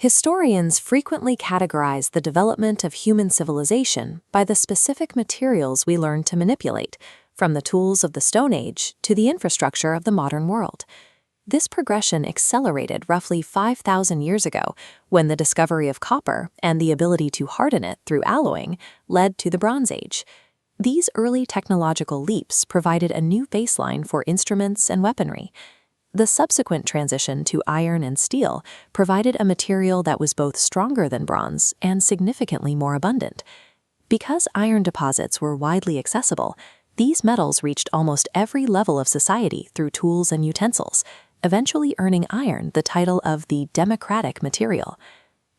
Historians frequently categorize the development of human civilization by the specific materials we learn to manipulate, from the tools of the Stone Age to the infrastructure of the modern world. This progression accelerated roughly 5,000 years ago when the discovery of copper and the ability to harden it through alloying led to the Bronze Age. These early technological leaps provided a new baseline for instruments and weaponry. The subsequent transition to iron and steel provided a material that was both stronger than bronze and significantly more abundant. Because iron deposits were widely accessible, these metals reached almost every level of society through tools and utensils, eventually earning iron the title of the democratic material.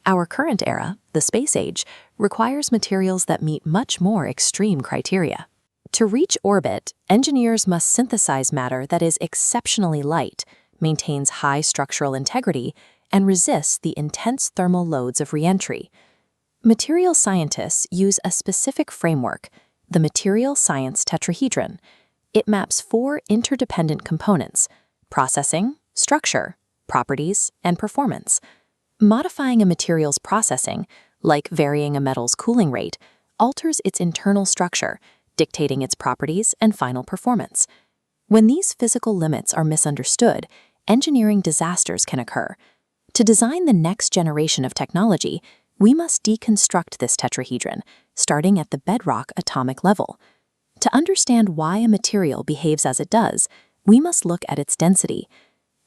Our current era, the space age, requires materials that meet much more extreme criteria. To reach orbit, engineers must synthesize matter that is exceptionally light, maintains high structural integrity, and resists the intense thermal loads of reentry. Material scientists use a specific framework, the material science tetrahedron. It maps 4 interdependent components: processing, structure, properties, and performance. Modifying a material's processing, like varying a metal's cooling rate, alters its internal structure, dictating its properties and final performance. When these physical limits are misunderstood, engineering disasters can occur. To design the next generation of technology, we must deconstruct this tetrahedron, starting at the bedrock atomic level. To understand why a material behaves as it does, we must look at its density.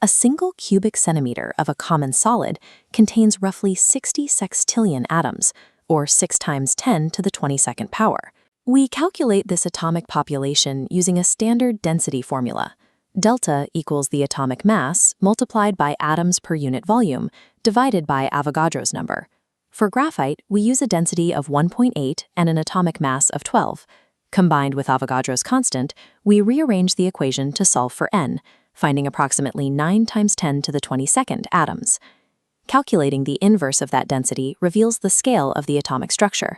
A single cubic centimeter of a common solid contains roughly 60 sextillion atoms, or 6 times 10 to the 22nd power. We calculate this atomic population using a standard density formula. Delta equals the atomic mass multiplied by atoms per unit volume, divided by Avogadro's number. For graphite, we use a density of 1.8 and an atomic mass of 12. Combined with Avogadro's constant, we rearrange the equation to solve for N, finding approximately 9 times 10 to the 22nd atoms. Calculating the inverse of that density reveals the scale of the atomic structure.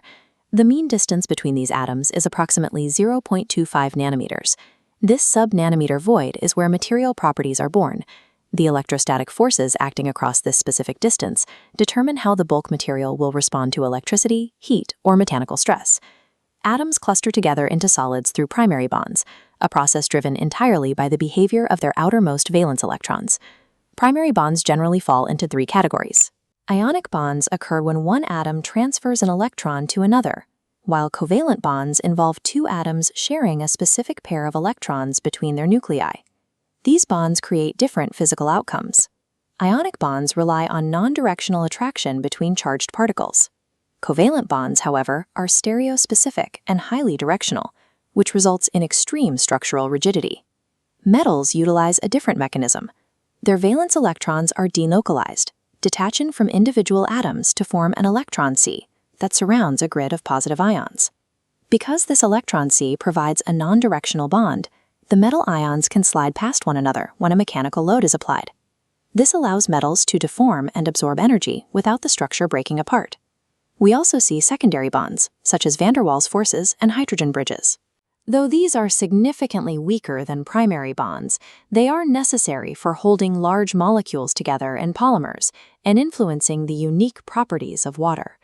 The mean distance between these atoms is approximately 0.25 nanometers. This sub-nanometer void is where material properties are born. The electrostatic forces acting across this specific distance determine how the bulk material will respond to electricity, heat, or mechanical stress. Atoms cluster together into solids through primary bonds, a process driven entirely by the behavior of their outermost valence electrons. Primary bonds generally fall into 3 categories. Ionic bonds occur when one atom transfers an electron to another, while covalent bonds involve 2 atoms sharing a specific pair of electrons between their nuclei. These bonds create different physical outcomes. Ionic bonds rely on non-directional attraction between charged particles. Covalent bonds, however, are stereospecific and highly directional, which results in extreme structural rigidity. Metals utilize a different mechanism. Their valence electrons are delocalized, detaching from individual atoms to form an electron sea that surrounds a grid of positive ions. Because this electron sea provides a non-directional bond, the metal ions can slide past one another when a mechanical load is applied. This allows metals to deform and absorb energy without the structure breaking apart. We also see secondary bonds, such as van der Waals forces and hydrogen bridges. Though these are significantly weaker than primary bonds, they are necessary for holding large molecules together in polymers and influencing the unique properties of water.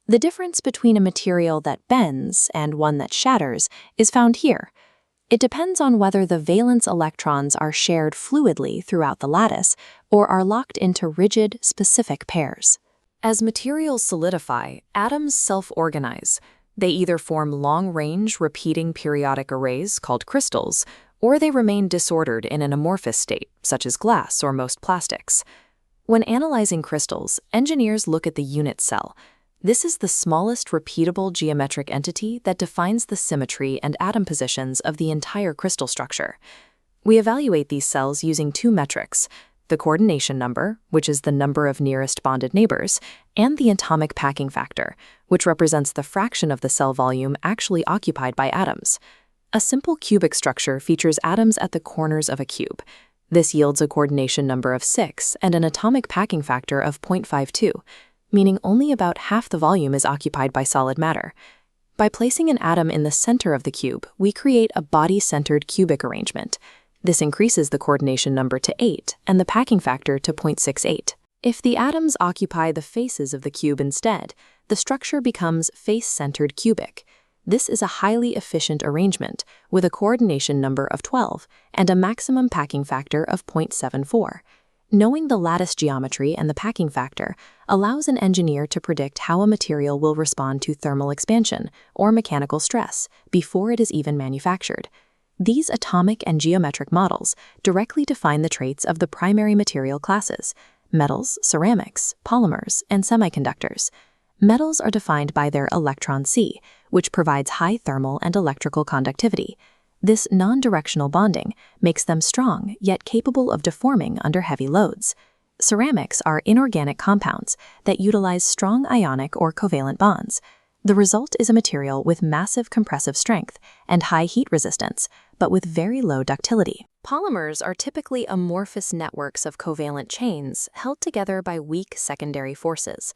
The difference between a material that bends and one that shatters is found here. It depends on whether the valence electrons are shared fluidly throughout the lattice or are locked into rigid, specific pairs. As materials solidify, atoms self-organize. They either form long-range, repeating periodic arrays called crystals, or they remain disordered in an amorphous state, such as glass or most plastics. When analyzing crystals, engineers look at the unit cell. This is the smallest repeatable geometric entity that defines the symmetry and atom positions of the entire crystal structure. We evaluate these cells using 2 metrics: the coordination number, which is the number of nearest bonded neighbors, and the atomic packing factor, which represents the fraction of the cell volume actually occupied by atoms. A simple cubic structure features atoms at the corners of a cube. This yields a coordination number of 6 and an atomic packing factor of 0.52, meaning only about half the volume is occupied by solid matter. By placing an atom in the center of the cube, we create a body-centered cubic arrangement. This increases the coordination number to 8 and the packing factor to 0.68. If the atoms occupy the faces of the cube instead, the structure becomes face-centered cubic. This is a highly efficient arrangement with a coordination number of 12 and a maximum packing factor of 0.74. Knowing the lattice geometry and the packing factor allows an engineer to predict how a material will respond to thermal expansion or mechanical stress before it is even manufactured. These atomic and geometric models directly define the traits of the primary material classes: metals, ceramics, polymers, and semiconductors. Metals are defined by their electron C, which provides high thermal and electrical conductivity. This non-directional bonding makes them strong yet capable of deforming under heavy loads. Ceramics are inorganic compounds that utilize strong ionic or covalent bonds. The result is a material with massive compressive strength and high heat resistance, but with very low ductility. Polymers are typically amorphous networks of covalent chains held together by weak secondary forces.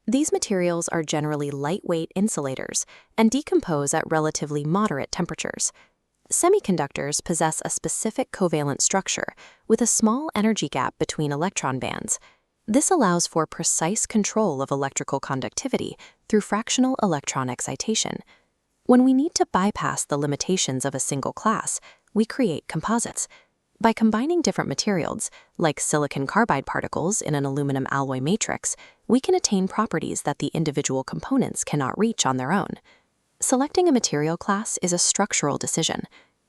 These materials are generally lightweight insulators and decompose at relatively moderate temperatures. Semiconductors possess a specific covalent structure with a small energy gap between electron bands. This allows for precise control of electrical conductivity through fractional electron excitation. When we need to bypass the limitations of a single class, we create composites. By combining different materials, like silicon carbide particles in an aluminum alloy matrix, we can attain properties that the individual components cannot reach on their own. Selecting a material class is a structural decision.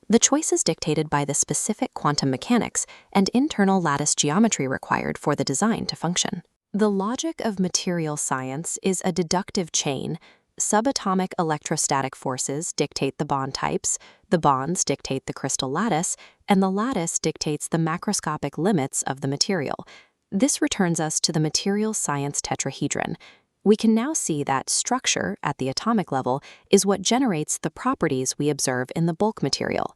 The choice is dictated by the specific quantum mechanics and internal lattice geometry required for the design to function. The logic of material science is a deductive chain. Subatomic electrostatic forces dictate the bond types, the bonds dictate the crystal lattice, and the lattice dictates the macroscopic limits of the material. This returns us to the material science tetrahedron. We can now see that structure at the atomic level is what generates the properties we observe in the bulk material.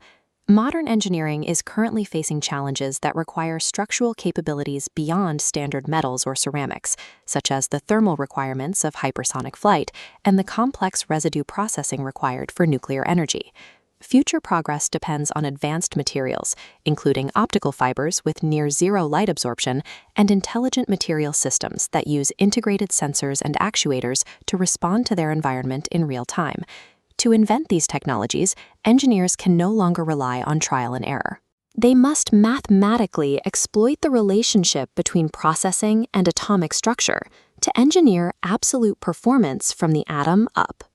Modern engineering is currently facing challenges that require structural capabilities beyond standard metals or ceramics, such as the thermal requirements of hypersonic flight and the complex residue processing required for nuclear energy. Future progress depends on advanced materials, including optical fibers with near-zero light absorption and intelligent material systems that use integrated sensors and actuators to respond to their environment in real time. To invent these technologies, engineers can no longer rely on trial and error. They must mathematically exploit the relationship between processing and atomic structure to engineer absolute performance from the atom up.